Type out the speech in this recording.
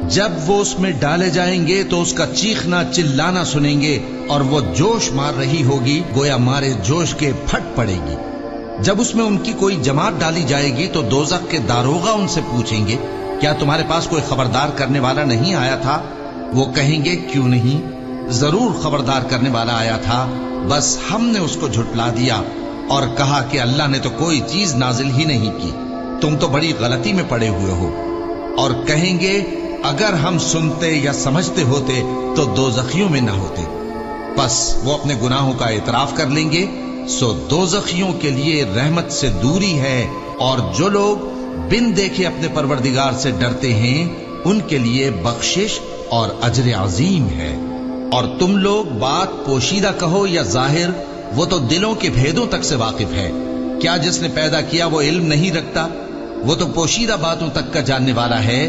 जब वो उसमें डाले जाएंगे तो उसका चीखना चिल्लाना सुनेंगे और वो जोश मार रही होगी, गोया मारे जोश के फट पड़ेगी। जब उसमें उनकी कोई जमात डाली जाएगी तो दोज़ख के दारोगा उनसे पूछेंगे, क्या तुम्हारे पास कोई खबरदार करने वाला नहीं आया था? वो कहेंगे, क्यों नहीं, जरूर खबरदार करने वाला आया था, बस हमने उसको झुटला दिया और कहा कि अल्लाह ने तो कोई चीज नाजिल ही नहीं की, तुम तो बड़ी गलती में पड़े हुए हो। और कहेंगे, अगर हम सुनते या समझते होते तो दोज़खियों में न होते। बस वो अपने गुनाहों का इतराफ कर लेंगे। सो दोज़खियों के लिए रहमत से दूरी है, और जो लोग बिन देखे अपने परवरदिगार से डरते हैं उनके लिए बख्शिश और अजर अजीम है। और तुम लोग बात पोशीदा कहो या जाहिर, वो तो दिलों के भेदों तक से वाकिफ है। क्या जिसने पैदा किया वो इल्म नहीं रखता? वो तो पोशीदा बातों तक का जानने वाला है